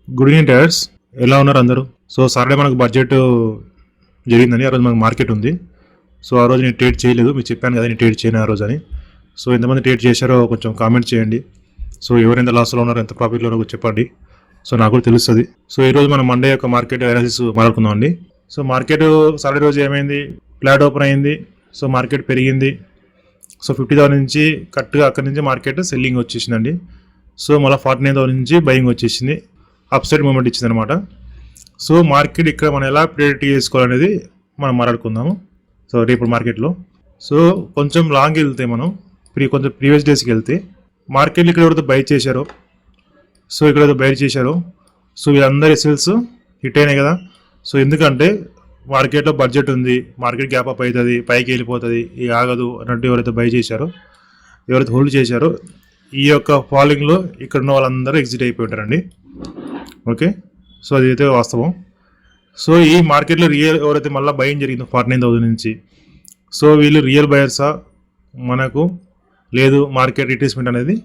Good evening tyres. ఎలా ఉన్నారు అందరూ? సో సాటర్డే మనకు బడ్జెట్ జరిగిందని, ఆ రోజు మనకు మార్కెట్ ఉంది. సో ఆ రోజు నేను ట్రేడ్ చేయలేదు, మీకు చెప్పాను కదా నేను ట్రేడ్ చేయను ఆ రోజు అని. సో ఎంతమంది ట్రేడ్ చేశారో కొంచెం కామెంట్ చేయండి. సో ఎవరు ఎంత లాస్లో ఉన్నారో ఎంత ప్రాఫిట్లో ఉన్నారో చెప్పండి. సో నాకు కూడా తెలుస్తుంది. సో ఈరోజు మనం మండే యొక్క మార్కెట్ అనాలిసిస్ మాట్లాడుకుందాం అండి. సో మార్కెట్ సాటర్డే రోజు ఏమైంది, ఫ్లాట్ ఓపెన్ అయింది. సో మార్కెట్ పెరిగింది. సో 50,000 నుంచి కరెక్ట్గా అక్కడి నుంచి మార్కెట్ సెల్లింగ్ వచ్చేసిందండి. సో మళ్ళీ 49,000 నుంచి బయింగ్ వచ్చేసింది. అప్ సైడ్ మూమెంట్ ఇచ్చింది అనమాట. సో మార్కెట్ ఇక్కడ మనం ఎలా ప్రిడిక్ట్ చేసుకోవాలనేది మనం మాట్లాడుకుందాము. సో రేపు మార్కెట్లో సో కొంచెం లాంగ్ వెళ్తే మనం కొంచెం ప్రీవియస్ డేస్కి వెళ్తే మార్కెట్లు ఇక్కడ ఎవరైతే బై చేశారో, సో ఇక్కడ బై చేశారో, సో వీళ్ళందరి ఎస్ఎల్స్ హిట్ అయినాయి కదా. సో ఎందుకంటే మార్కెట్లో బడ్జెట్ ఉంది, మార్కెట్ గ్యాప్ అప్ అవుతుంది, పైకి వెళ్ళిపోతుంది, ఇది ఆగదు అన్నట్టు ఎవరైతే బై చేశారో, ఎవరైతే హోల్డ్ చేశారో, ఈ యొక్క ఫాలోయింగ్లో ఇక్కడ ఉన్న వాళ్ళందరూ ఎగ్జిట్ అయిపోయి ఉంటారండి. ఓకే, సో అదైతే వాస్తవం. సో ఈ మార్కెట్లో ఎవరైతే మళ్ళీ బయింగ్ జరిగిందో 49,000 నుంచి, సో వీళ్ళు రియల్ బయర్సా మనకు లేదు మార్కెట్ రిట్రేస్మెంట్ అనేది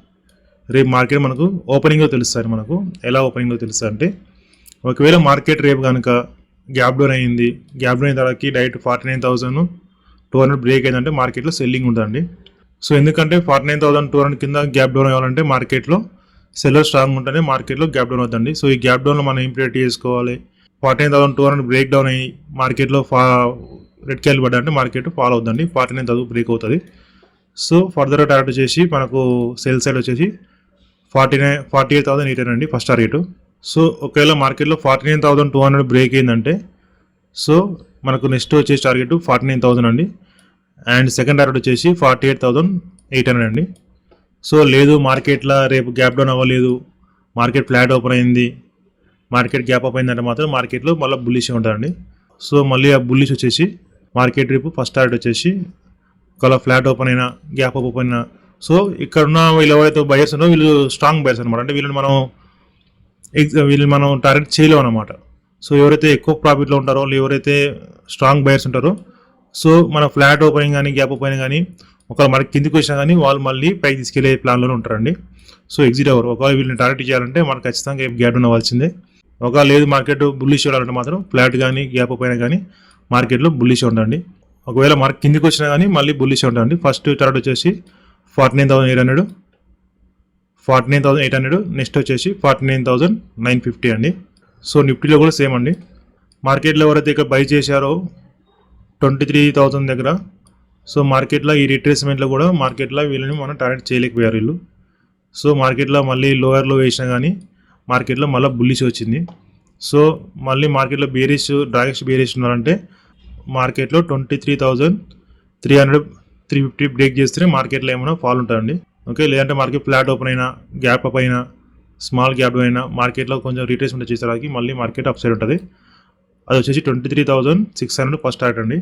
రేపు మార్కెట్ మనకు ఓపెనింగ్లో తెలుస్తుంది. మనకు ఎలా ఓపెనింగ్లో తెలుస్తుంది అంటే, ఒకవేళ మార్కెట్ రేపు కనుక గ్యాప్ డౌన్ అయ్యింది, గ్యాప్ డౌన్ అయిన తర్వాతకి డైరెక్ట్ 49,200 బ్రేక్ అయిందంటే మార్కెట్లో సెల్లింగ్ ఉంటుందండి. సో ఎందుకంటే 49,200 కింద గ్యాప్ డౌన్ అవ్వాలంటే మార్కెట్లో సెల్లర్ స్ట్రాంగ్ ఉంటేనే మార్కెట్లో గ్యాప్ డౌన్ అవుతుంది. సో ఈ గ్యాప్ డౌన్లో మనం ఏం ప్రిడిక్ట్ చేసుకోవాలి, 49,200 బ్రేక్ డౌన్ అయ్యి మార్కెట్లో రెడ్ క్యాండిల్ పడ్డా అంటే మార్కెట్ ఫాలో అవుతుందండి, 49,000 బ్రేక్ అవుతుంది. సో ఫర్దర్ టార్గెట్ వచ్చేసి మనకు సెల్ సైడ్ వచ్చేసి 48,800 అండి ఫస్ట్ టార్గెట్. సో ఒకవేళ మార్కెట్లో 49,200 బ్రేక్ అయిందంటే, సో మనకు నెక్స్ట్ వచ్చేసి టార్గెట్ 49,000 అండి. అండ్ సెకండ్ టార్గెట్ వచ్చేసి 48,800 అండి. సో లేదు మార్కెట్లో రేపు గ్యాప్ డౌన్ అవ్వలేదు, మార్కెట్ ఫ్లాట్ ఓపెన్ అయింది, మార్కెట్ గ్యాప్ అప్ అయిందంటే మాత్రం మార్కెట్లో మళ్ళీ బుల్లిష్ ఉంటుందండి. సో మళ్ళీ ఆ బుల్లిష్ వచ్చేసి మార్కెట్ రేపు ఫస్ట్ టార్గెట్ వచ్చేసి ఒకవేళ ఫ్లాట్ ఓపెన్ అయినా గ్యాప్ అప్ ఓపెన్ అయినా, సో ఇక్కడ ఉన్న వీళ్ళు ఎవరైతే బయర్స్ ఉన్నారో వీళ్ళు స్ట్రాంగ్ బయర్స్ అనమాట. అంటే వీళ్ళని మనం టార్గెట్ చేయలేము అనమాట. సో ఎవరైతే ఎక్కువ ప్రాఫిట్లో ఉంటారో, ఎవరైతే స్ట్రాంగ్ బయర్స్ ఉంటారో, సో మన ఫ్లాట్ ఓపెనింగ్ కానీ గ్యాప్ ఓపెనింగ్ కానీ ఒకవేళ మనకి కిందికి వచ్చినా కానీ వాళ్ళు మళ్ళీ పైకి తీసుకెళ్లే ప్లాన్లోనే ఉంటారండి. సో ఎగ్జిట్ అవ్వరు. ఒకవేళ వీళ్ళని టార్గెట్ చేయాలంటే మనకు ఖచ్చితంగా గ్యాప్ డౌన్ అవ్వాల్సిందే. ఒకవేళ లేదు మార్కెట్ బుల్లిష్ చూడాలంటే మాత్రం ఫ్లాట్ కానీ గ్యాప్ అప్ అయినా కానీ మార్కెట్లో బుల్లిష్ ఉండండి. ఒకవేళ మార్కెట్ కిందికి వచ్చినా కానీ మళ్ళీ బుల్లిష్ ఉండండి. ఫస్ట్ టార్గెట్ వచ్చేసి 49,800, నెక్స్ట్ వచ్చేసి 49,950 అండి. సో నిఫ్టీలో కూడా సేమ్ అండి. మార్కెట్లో ఎవరైతే ఇక్కడ బై చేశారో 23,000 దగ్గర, సో మార్కెట్లో ఈ రిట్రేస్మెంట్లో కూడా మార్కెట్లో వీళ్ళని మనం టార్గెట్ చేయలేకపోయారు వీళ్ళు. సో మార్కెట్లో మళ్ళీ లోయర్లో వేసినా కానీ మార్కెట్లో మళ్ళీ బుల్లిష్ వచ్చింది. సో మళ్ళీ మార్కెట్లో డ్రాగెస్ట్ బేరిష్ ఉన్నారంటే మార్కెట్లో 23,300, 350 బ్రేక్ చేస్తేనే మార్కెట్లో ఏమైనా ఫాల్ ఉంటుందండి. ఓకే, లేదంటే మార్కెట్ ఫ్లాట్ ఓపెన్ అయినా గ్యాప్ అప్ అయినా స్మాల్ గ్యాప్ అయినా మార్కెట్లో కొంచెం రిట్రేస్మెంట్ చేసేసరికి మళ్ళీ మార్కెట్ అప్ సైడ్ ఉంటుంది. అది వచ్చేసి 23,600 ఫస్ట్ టార్గెట్ అండి.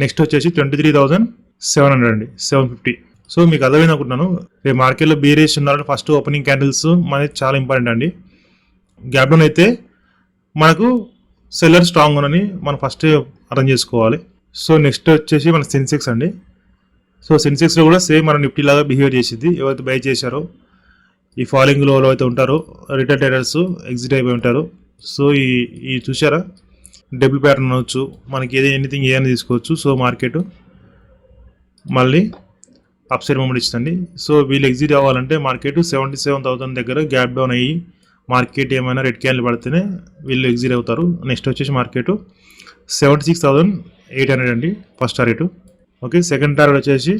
నెక్స్ట్ వచ్చేసి 23,700 అండి, 750. సో మీకు అర్థమైంది అనుకుంటున్నాను. రేపు మార్కెట్లో బీరేస్ ఉన్నారంటే ఫస్ట్ ఓపెనింగ్ క్యాండిల్స్ మనకి చాలా ఇంపార్టెంట్ అండి. గ్యాప్ డౌన్ అయితే మనకు సెల్లర్ స్ట్రాంగ్ ఉందని మనం ఫస్ట్ అర్థం చేసుకోవాలి. సో నెక్స్ట్ వచ్చేసి మన సెన్సెక్స్ అండి. సో సెన్సెక్స్లో కూడా సేమ్ మన నిఫ్టీ లాగా బిహేవ్ చేసింది. ఎవరైతే బై చేశారో ఈ ఫాలోయింగ్ లో అయితే ఉంటారో రిటైల్ ట్రేడర్స్ ఎగ్జిట్ అయిపోయి ఉంటారు. సో ఈ చూసారా, డబుల్ ప్యాటర్న్ అనవచ్చు, మనకి ఎనీథింగ్ ఏమైనా తీసుకోవచ్చు. సో మార్కెట్ మళ్ళీ అప్ సైడ్ మూమెంట్ ఇస్తుంది. సో వీళ్ళు ఎగ్జిట్ అవ్వాలంటే మార్కెట్ 77,000 దగ్గర గ్యాప్ డౌన్ అయ్యి మార్కెట్ ఏమైనా రెడ్ క్యాండిల్ పడితేనే వీళ్ళు ఎగ్జిట్ అవుతారు. నెక్స్ట్ వచ్చేసి మార్కెట్ 76,800 అండి first target. Okay, second target వచ్చేసి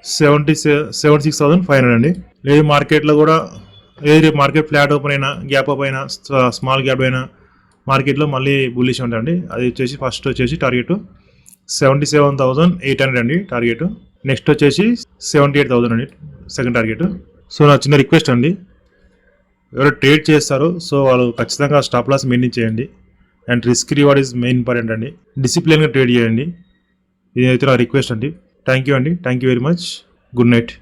76,500 అండి. లేదు మార్కెట్లో కూడా ఏది మార్కెట్ ఫ్లాట్ ఓపెన్ అయినా గ్యాప్ అప్ అయినా స్మాల్ గ్యాప్ అయినా మార్కెట్లో మళ్ళీ బుల్లిష్ ఉంటుందండి. అది వచ్చేసి ఫస్ట్ వచ్చేసి టార్గెట్ 77,800 అండి టార్గెట్. నెక్స్ట్ వచ్చేసి 78,000 అండి సెకండ్ టార్గెట్. సో నా చిన్న రిక్వెస్ట్ అండి, ఎవరు ట్రేడ్ చేస్తారో సో వాళ్ళు ఖచ్చితంగా స్టాప్ లాస్ మెయింటైన్ చేయండి. And risk reward is main important అండి. డిసిప్లిన్గా ట్రేడ్ చేయండి. ఇదైతే నా రిక్వెస్ట్ అండి. థ్యాంక్ యూ అండి, thank you very much. Good night.